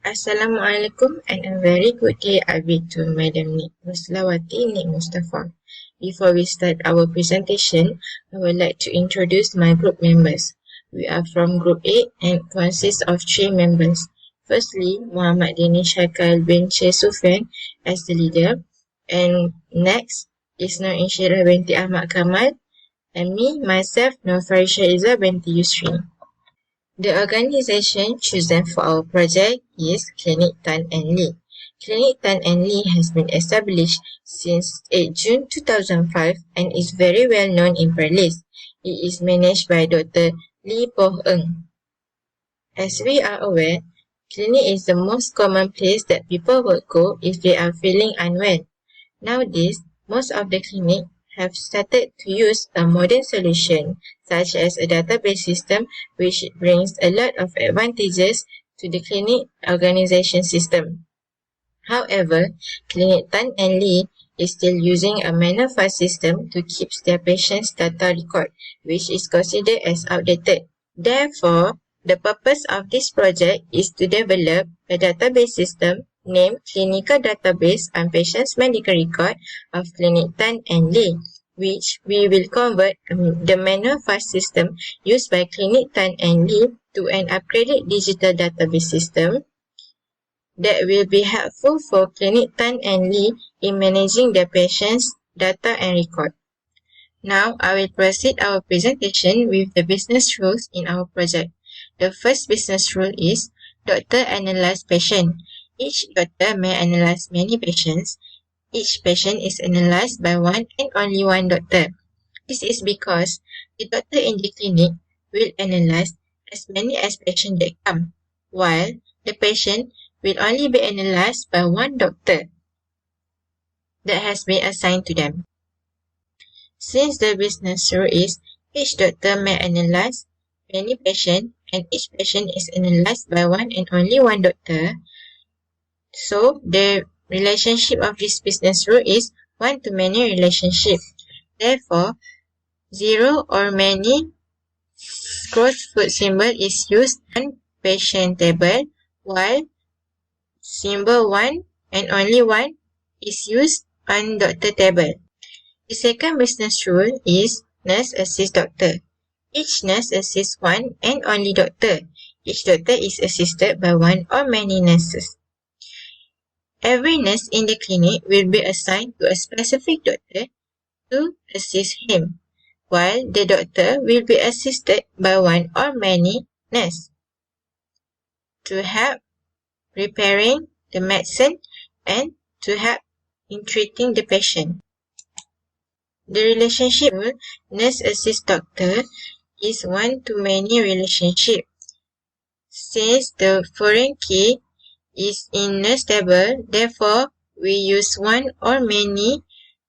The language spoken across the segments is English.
Assalamualaikum and a very good day to Madam Nik Muslawati Nik Mustafa. Before we start our presentation, I would like to introduce my group members. We are from Group A and consists of 3 members. Firstly, Muhammad DANISH HAIKAL BINTI SUFFIAN as the leader. And next is INSYIRAH binti AHMAD KAMAL. And me, myself, FARISHA IZZA binti YUSRI. The organization chosen for our project is Clinic Tan and Lee. Clinic Tan and Lee has been established since 8 June 2005 and is very well known in Perlis. It is managed by Dr. Lee Poh Eng. As we are aware, clinic is the most common place that people will go if they are feeling unwell. Nowadays, most of the clinic have started to use a modern solution such as a database system, which brings a lot of advantages to the clinic organization system. However, Clinic Tan and Lee is still using a manual file system to keep their patients' data record, which is considered as outdated. Therefore, the purpose of this project is to develop a database system named Clinical Database on Patients' Medical Record of Clinic Tan and Lee, which we will convert the manual file system used by Clinic Tan and Lee to an upgraded digital database system that will be helpful for Clinic Tan and Lee in managing their patients' data and record. Now, I will proceed our presentation with the business rules in our project. The first business rule is Doctor Analyze Patient. Each doctor may analyze many patients. Each patient is analyzed by one and only one doctor. This is because the doctor in the clinic will analyze as many as patients that come, while the patient will only be analyzed by one doctor that has been assigned to them. Since the business rule is each doctor may analyze many patients and each patient is analyzed by one and only one doctor, so the relationship of this business rule is one-to-many relationship. Therefore, 0 or many cross-foot symbol is used on patient table, while symbol 1 and only 1 is used on doctor table. The second business rule is nurse assist doctor. Each nurse assists one and only doctor. Each doctor is assisted by one or many nurses. Every nurse in the clinic will be assigned to a specific doctor to assist him, while the doctor will be assisted by one or many nurses to help preparing the medicine and to help in treating the patient. The relationship nurse assist doctor is one-to-many relationship. Since the foreign key is in nurse table, therefore we use one or many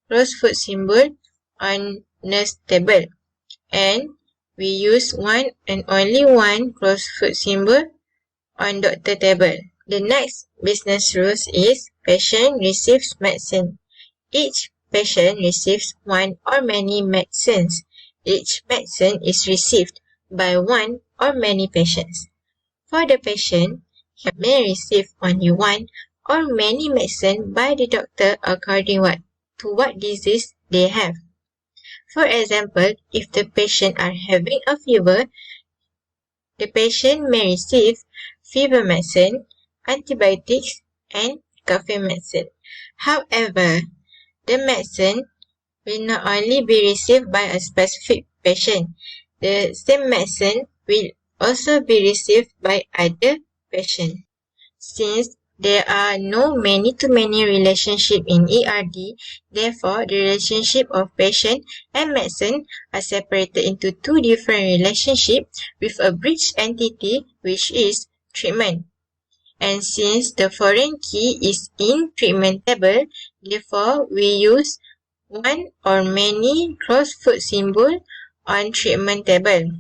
cross-foot symbol on nurse table, and we use one and only one cross-foot symbol on doctor table. The next business rules is patient receives medicine. Each patient receives one or many medicines. Each medicine is received by one or many patients. For the patient, he may receive only one or many medicine by the doctor according to what disease they have. For example, if the patient are having a fever, the patient may receive fever medicine, antibiotics, and cough medicine. However, the medicine will not only be received by a specific patient. The same medicine will also be received by other patients. Since there are no many-to-many relationship in ERD, therefore the relationship of patient and medicine are separated into 2 different relationships with a bridge entity, which is treatment. And since the foreign key is in treatment table, therefore we use one or many cross-foot symbol on treatment table.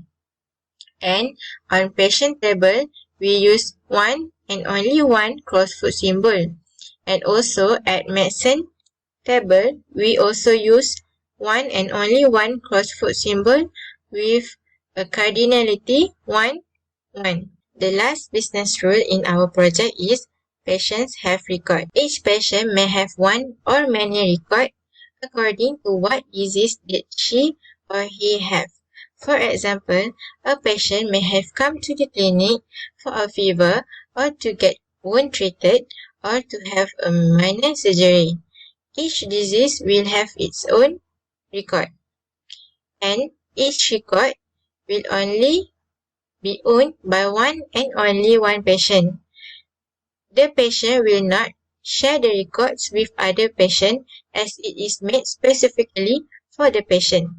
And on patient table, we use one and only one cross-foot symbol. And also at medicine table, we also use one and only one cross-foot symbol with a cardinality 1, 1. The last business rule in our project is patients have record. Each patient may have one or many records according to what disease did she or he have. For example, a patient may have come to the clinic for a fever or to get wound treated or to have a minor surgery. Each disease will have its own record, and each record will only be owned by one and only one patient. The patient will not share the records with other patients as it is made specifically for the patient.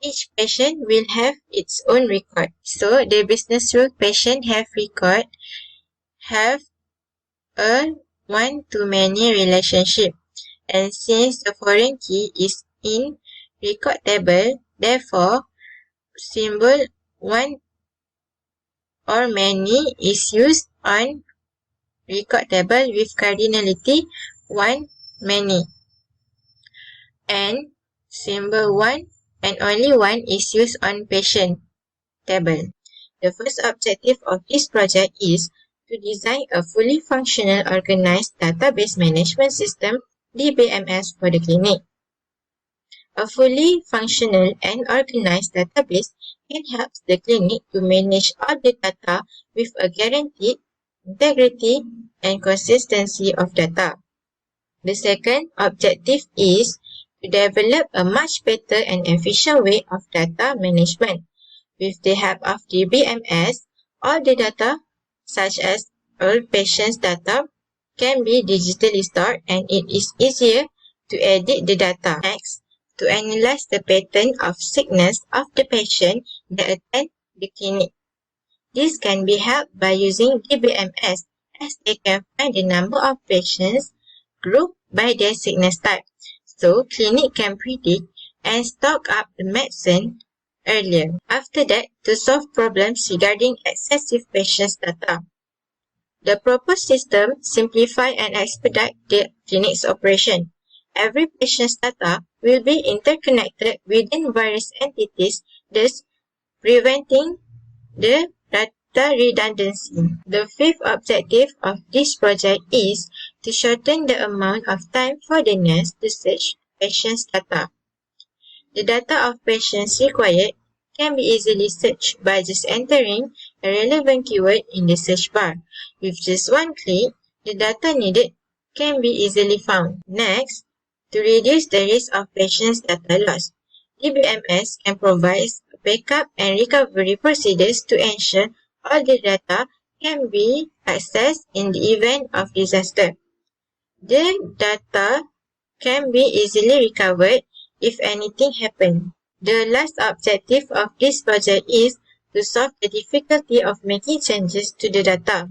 Each patient will have its own record. So the business rule patient have record have a one-to-many relationship. And since the foreign key is in record table, therefore symbol one or many is used on record table with cardinality one many, and symbol one and only one is used on patient table. The first objective of this project is to design a fully functional organized database management system DBMS for the clinic. A fully functional and organized database can help the clinic to manage all the data with a guaranteed integrity and consistency of data. The second objective is to develop a much better and efficient way of data management. With the help of DBMS, all the data, such as all patients' data, can be digitally stored and it is easier to edit the data. Next, to analyze the pattern of sickness of the patient that attend the clinic. This can be helped by using DBMS as they can find the number of patients grouped by their sickness type. So, clinic can predict and stock up the medicine earlier. After that, to solve problems regarding excessive patients' data. The proposed system simplify and expedite the clinic's operation. Every patient's data will be interconnected within various entities, thus preventing the data redundancy. The fifth objective of this project is to shorten the amount of time for the nurse to search patients' data. The data of patients required can be easily searched by just entering a relevant keyword in the search bar. With just one click, the data needed can be easily found. Next, to reduce the risk of patients' data loss, DBMS can provide backup and recovery procedures to ensure all the data can be accessed in the event of disaster. The data can be easily recovered if anything happens. The last objective of this project is to solve the difficulty of making changes to the data.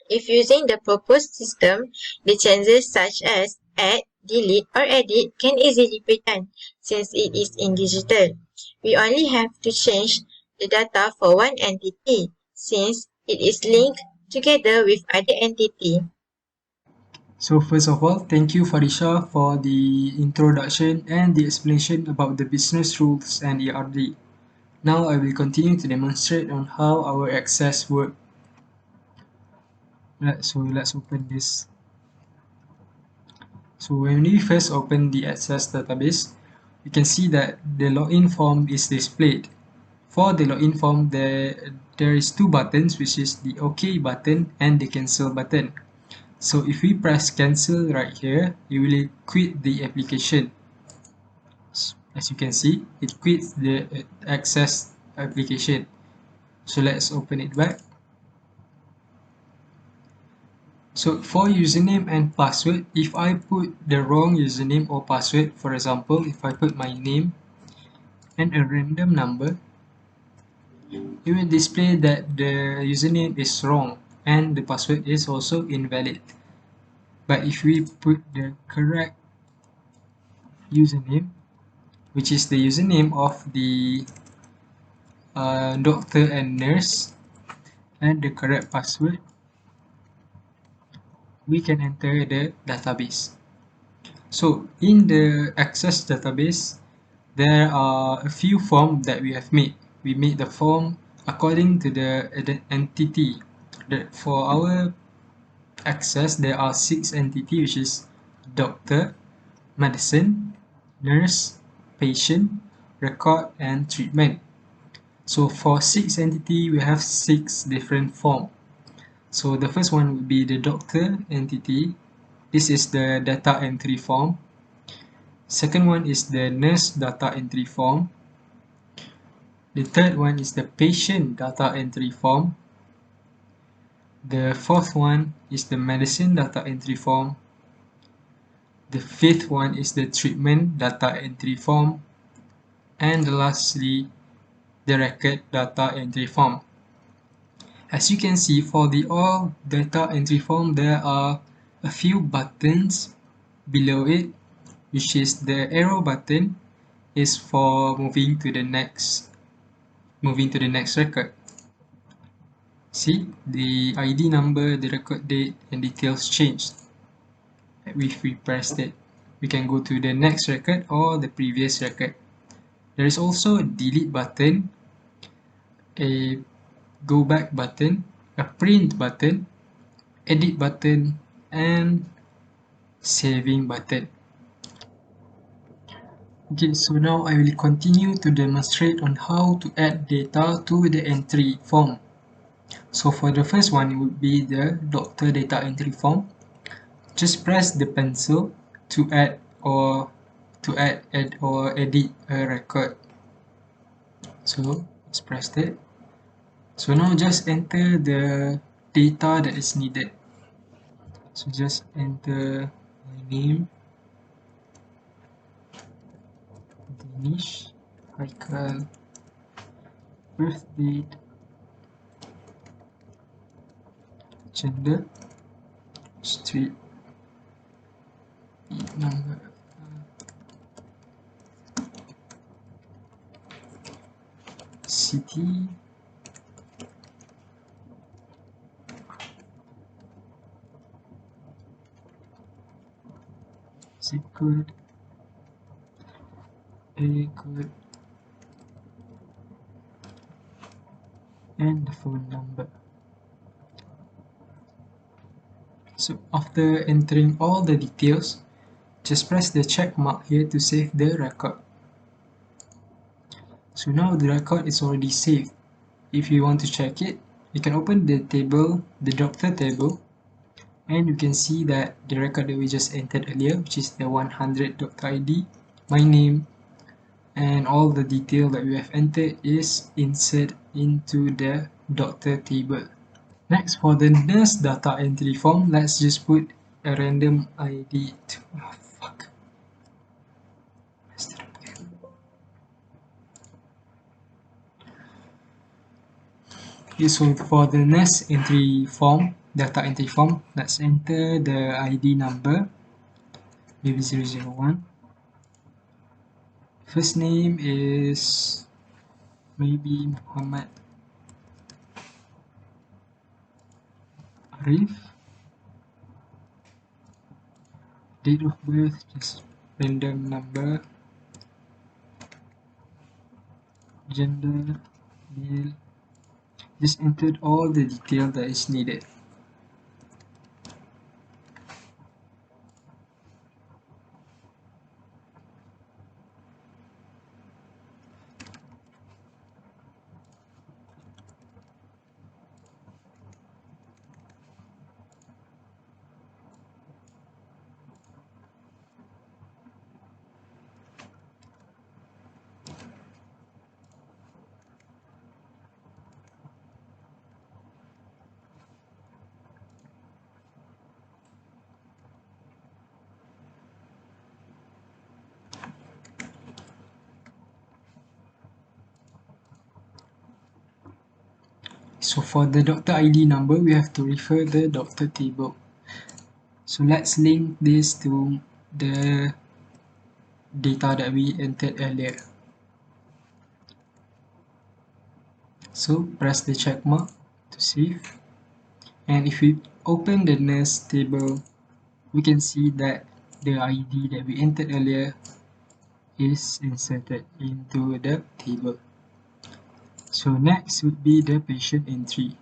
If using the proposed system, the changes such as add, delete, or edit can easily be done since it is in digital. We only have to change the data for one entity since it is linked together with other entity. So first of all, thank you Farisha for the introduction and the explanation about the business rules and ERD. Now I will continue to demonstrate on how our access works. Let's open this. So when we first open the access database, we can see that the login form is displayed. For the login form, there is two buttons, which is the OK button and the cancel button. So if we press cancel right here, it will quit the application. As you can see, it quits the access application. So let's open it back. So for username and password, if I put the wrong username or password, for example, if I put my name and a random number, it will display that the username is wrong and the password is also invalid. But if we put the correct username, which is the username of the doctor and nurse, and the correct password, we can enter the database. So in the access database, there are a few forms that we have made. We made the form according to the entity. For our access, there are 6 entities, which is doctor, medicine, nurse, patient, record, and treatment. So for 6 entity, we have 6 different form. So the first one would be the doctor entity. This is the data entry form. Second one is the nurse data entry form. The third one is the patient data entry form. The fourth one is the medicine data entry form. The fifth one is the treatment data entry form. And lastly, the record data entry form. As you can see, for the all data entry form, there are a few buttons below it, which is the arrow button is for moving to the next record. See, the ID number, the record date, and details changed. If we press it, we can go to the next record or the previous record. There is also a delete button, a go back button, a print button, edit button, and saving button. Okay, so now I will continue to demonstrate on how to add data to the entry form. So for the first one, it would be the doctor data entry form. Just press the pencil to add or edit a record. So let's press that. So now just enter the data that is needed. So just enter my name, DANISH, HAIKAL, birth date, gender, street, number, city, zip code, area code, and the phone number. So after entering all the details, just press the check mark here to save the record. So now the record is already saved. If you want to check it, you can open the table, the doctor table, and you can see that the record that we just entered earlier, which is the 100 doctor ID, my name, and all the detail that we have entered is inserted into the doctor table. Next, for the nurse data entry form, let's just put a random ID to, Okay, so for the nurse entry form, data entry form, let's enter the ID number, maybe 001. First name is maybe Muhammad Arif. Date of birth, just random number. Gender, male. Just entered all the detail that is needed. So for the doctor ID number, we have to refer the doctor table. So let's link this to the data that we entered earlier. So press the check mark to save. And if we open the nurse table, we can see that the ID that we entered earlier is inserted into the table. So next would be the patient entry.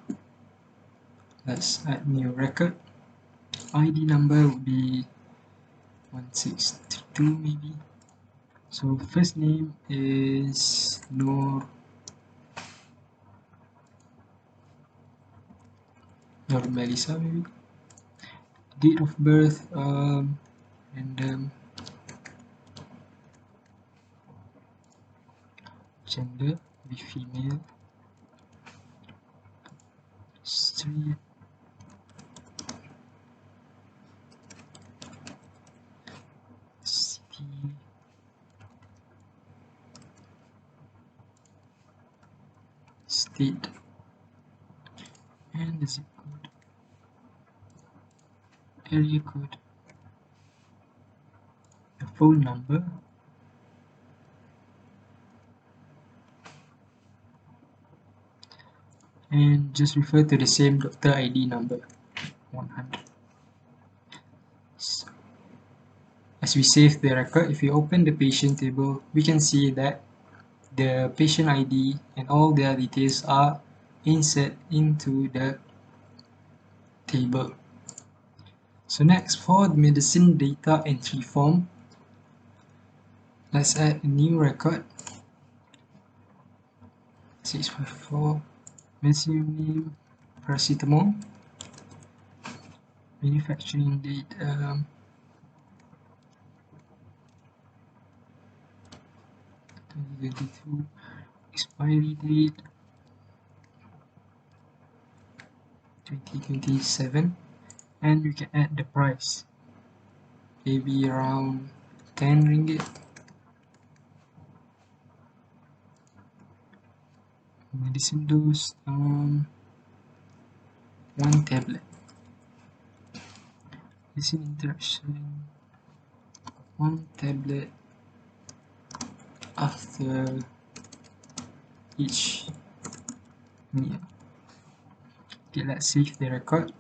Let's add new record. ID number would be 1632 maybe. So first name is Nur Melissa maybe. Date of birth random. Gender be female. Street. City. State. And the zip code. Area code. The phone number. And just refer to the same doctor ID number 100. So, as we save the record, if we open the patient table, we can see that the patient ID and all their details are inserted into the table. So next, for the medicine data entry form, let's add a new record. 654 medicine name, paracetamol, manufacturing date 2022, expiry date 2027, and we can add the price, maybe around 10 ringgit. Medicine dose 1 tablet. Medicine interaction 1 tablet after each meal. Okay, let's save the record.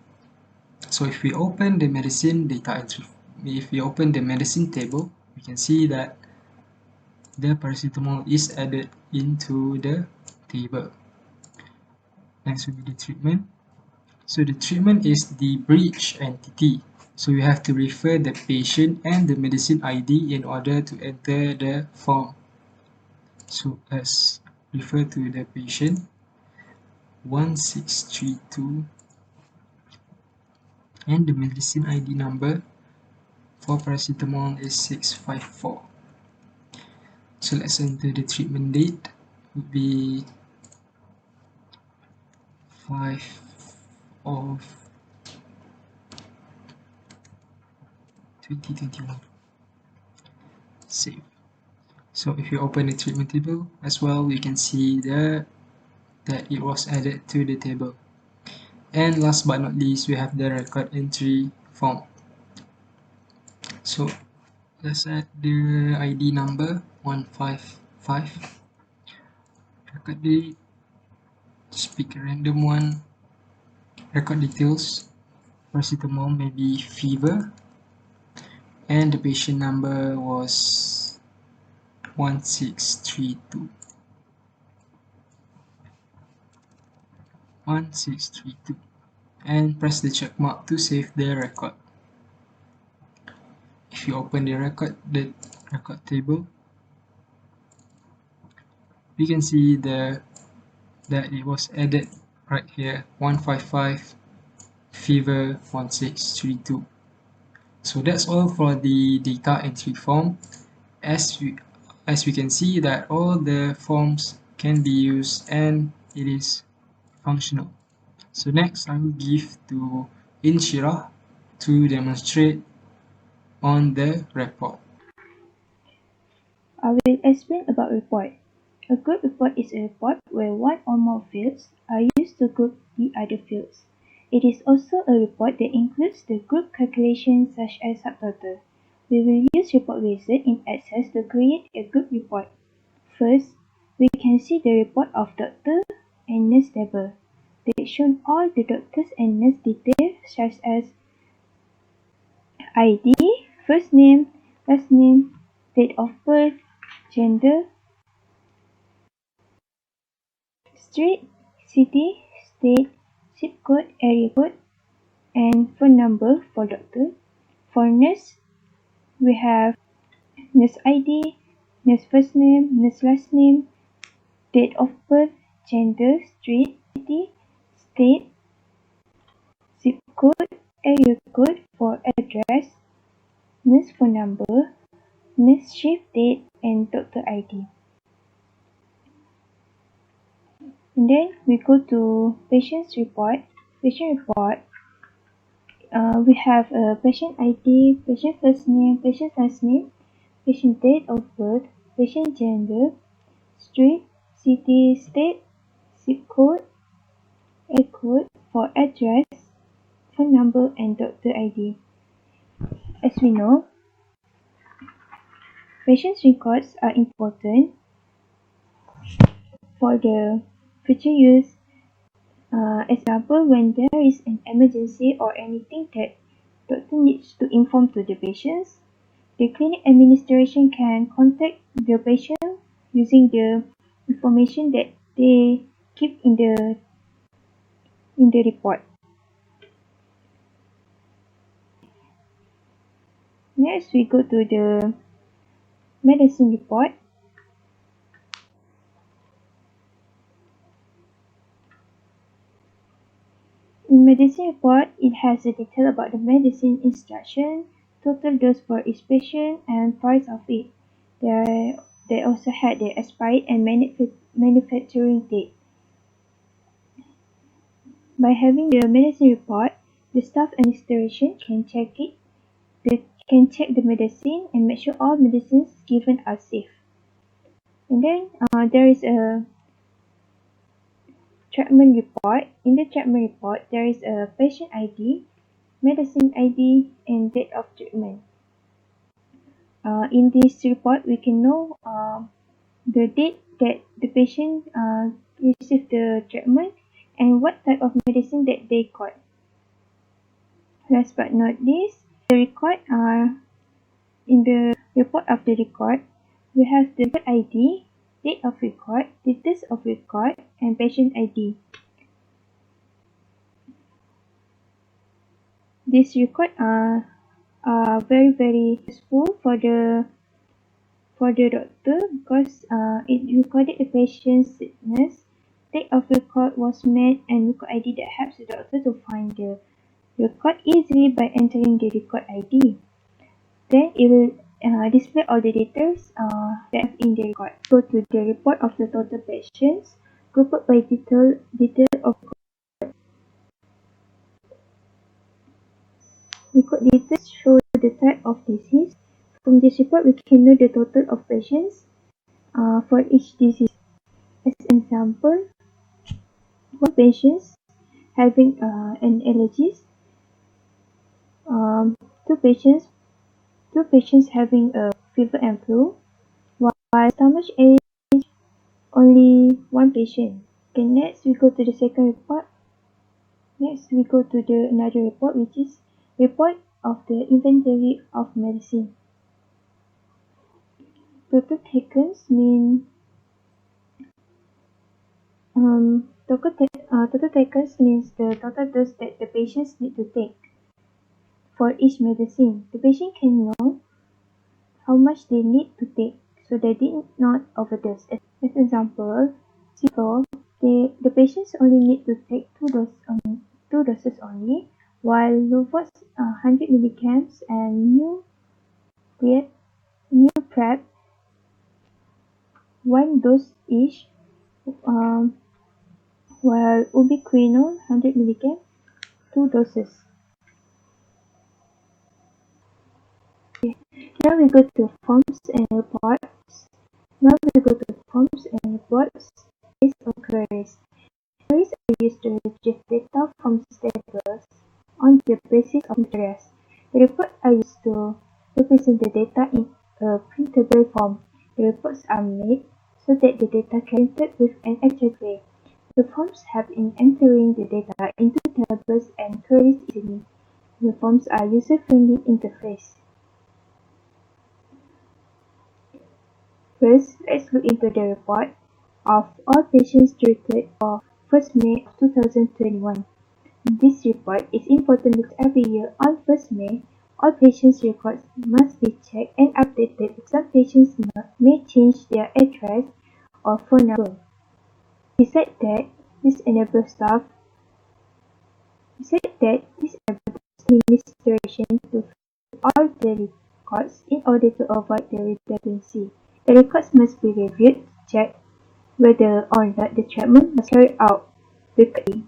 So if we open the medicine data entry, if we open the medicine table, we can see that the paracetamol is added into the table. Next will be the treatment. So the treatment is the breach entity. So you have to refer the patient and the medicine ID in order to enter the form. So let's refer to the patient 1632 and the medicine ID number for paracetamol is 654. So let's enter the treatment date, would be 5 of 2021. Save. So if you open the treatment table as well, you can see that it was added to the table. And last but not least, we have the record entry form. So let's add the ID number 155, record date, just pick a random one, record details, paracetamol, maybe fever, and the patient number was 1632. 1632, and press the check mark to save the record. If you open the record table, we can see that it was added right here, 155, fever 1632. So that's all for the data entry form. As we can see that all the forms can be used and it is functional. So next I will give to INSYIRAH to demonstrate on the report. I will explain about report. A group report is a report where one or more fields are used to group the other fields. It is also a report that includes the group calculations such as subtotal. We will use report wizard in Access to create a group report. First, we can see the report of doctor and nurse table. They show all the doctors and nurse details such as ID, first name, last name, date of birth, gender, street, city, state, zip code, area code, and phone number for doctor. For nurse, we have nurse ID, nurse first name, nurse last name, date of birth, gender, street, city, state, zip code, area code for address, nurse phone number, nurse shift date, and doctor ID. And then we go to patient's report. Patient report, we have a patient ID, patient first name, patient last name, patient date of birth, patient gender, street, city, state, zip code, area code for address, phone number, and doctor ID. As we know, patient's records are important for the future use. Example, when there is an emergency or anything that doctor needs to inform to the patients, the clinic administration can contact the patient using the information that they keep in the report. Next, we go to the medicine report. In medicine report, it has a detail about the medicine instruction, total dose for each patient, and price of it. They also had the expired and manufacturing date. By having the medicine report, the staff administration can check it. They can check the medicine and make sure all medicines given are safe. And then there is a treatment report. In the treatment report, there is a patient ID, medicine ID, and date of treatment. In this report, we can know the date that the patient received the treatment and what type of medicine that they got. Last but not least, the record in the report of the record, we have the record ID, date of record, details of record, and patient ID. These records are very useful for the doctor because it recorded the patient's sickness, date of record was met, and record ID that helps the doctor to find the record easily by entering the record ID. Then it will display all the details that in the record. Go to the report of the total patients, grouped by detail of record details show the type of disease. From this report, we can know the total of patients for each disease. As an example, one patient having an allergy, two patients having a fever and flu, while stomach ache only one patient. Okay, next we go to the second report. Next we go to the another report, which is report of the inventory of medicine. Total taken means the total dose that the patients need to take for each medicine. The patient can know how much they need to take so they did not overdose. As an example, the patients only need to take two doses only, while Novox 100 milligrams and new prep 1 dose each, while ubiquinol 100 milligrams 2 doses. Okay. Now we go to forms and reports. Based on queries. Queries are used to retrieve data from tables on the basis of interest. The reports are used to represent the data in a printable form. The reports are made so that the data can be printed with an accurate way. The forms help in entering the data into tables and queries easily. The forms are user-friendly interface. First, let's look into the report of all patients treated for 1st May of 2021. This report is important because every year on 1st May, all patients' records must be checked and updated. Some patients may change their address or phone number. Besides that, this enables administration to fill all the records in order to avoid the redundancy. The records must be reviewed to check whether or not the treatment was carried out quickly.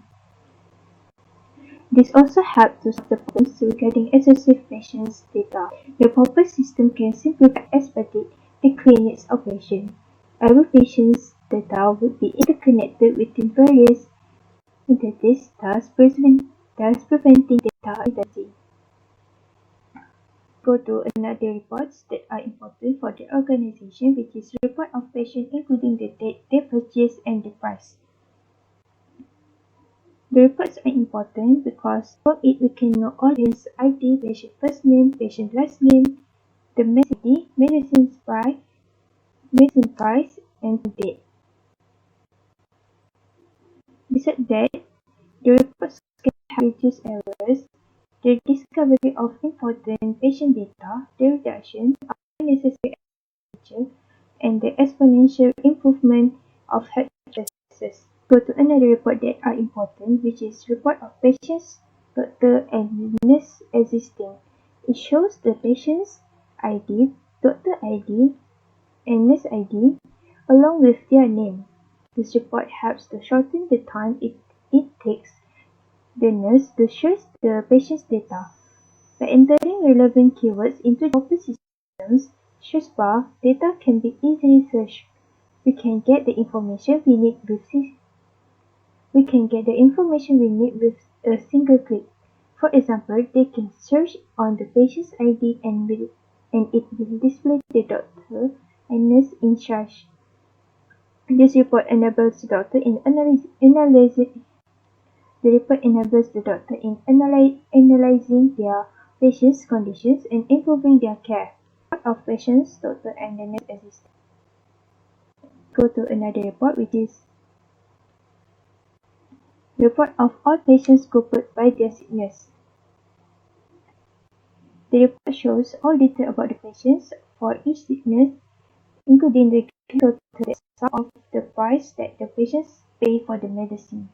This also helps to solve the problems regarding excessive patients' data. The proper system can simplify and expedite the clinic's operation. Every patient's data would be interconnected within various entities, thus preventing data redundancy. Go to another reports that are important for the organization, which is report of patient including the date they purchased and the price. The reports are important because from it we can know all patient's ID, patient first name, patient last name, the medicine price, and date. Besides that, the reports can help reduce errors, the discovery of important patient data, the reduction of unnecessary expenditure, and the exponential improvement of health services. Go to another report that are important, which is report of patients, doctor, and nurse existing. It shows the patient's ID, doctor ID, and nurse ID along with their name. This report helps to shorten the time it takes the nurse to search the patient's data. By entering relevant keywords into the proper system's search bar, data can be easily searched. We can get the information we need with a single click. For example, they can search on the patient's ID and it will display the doctor and nurse in charge. This report enables the doctor in analyzing their patients' conditions and improving their care. Report of patients, doctor, and the nurse assistant. Go to another report, which is report of all patients grouped by their sickness. The report shows all detail about the patients for each sickness, including the total sum of the price that the patients pay for the medicine.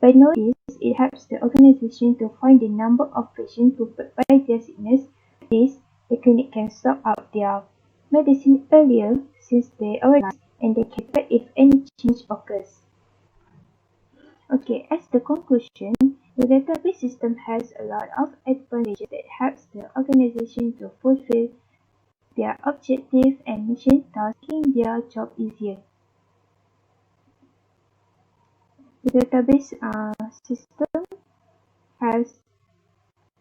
By knowing this, it helps the organization to find the number of patients grouped by their sickness. With this, the clinic can stock up their medicine earlier since they already and they can track if any change occurs. Okay, as the conclusion, the database system has a lot of advantages that helps the organization to fulfill their objective and mission, thus making their job easier. The database system has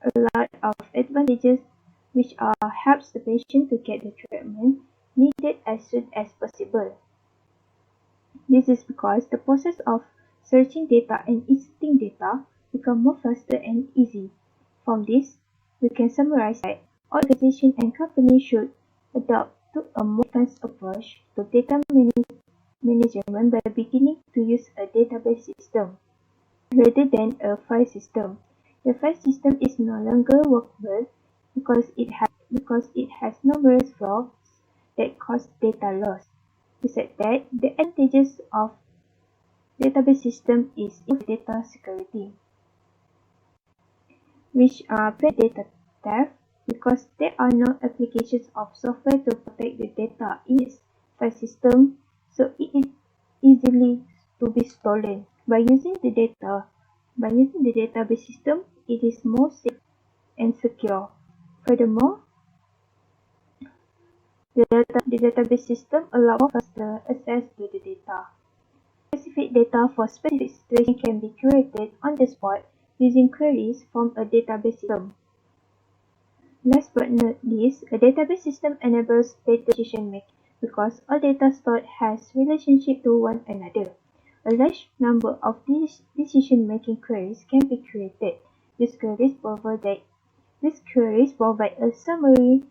a lot of advantages which helps the patient to get the treatment needed as soon as possible. This is because the process of searching data and inserting data become more faster and easy. From this, we can summarize that organizations and companies should adopt to a more advanced approach to data management by beginning to use a database system rather than a file system. The file system is no longer workable because it has numerous flaws that cause data loss. Besides that, the advantages of database system is data security, which prevent data theft because there are no applications of software to protect the data in its file system, so it is easily to be stolen. By using the database system, it is more safe and secure. Furthermore, the database system allows faster access to the data. Specific data for specific situations can be curated on the spot using queries from a database system. Last but not least, a database system enables better decision making because all data stored has relationship to one another. A large number of these decision making queries can be created. These queries provide a summary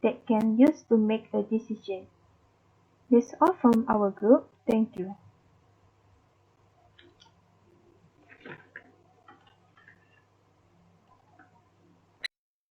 that can use to make a decision. That's all from our group. Thank you.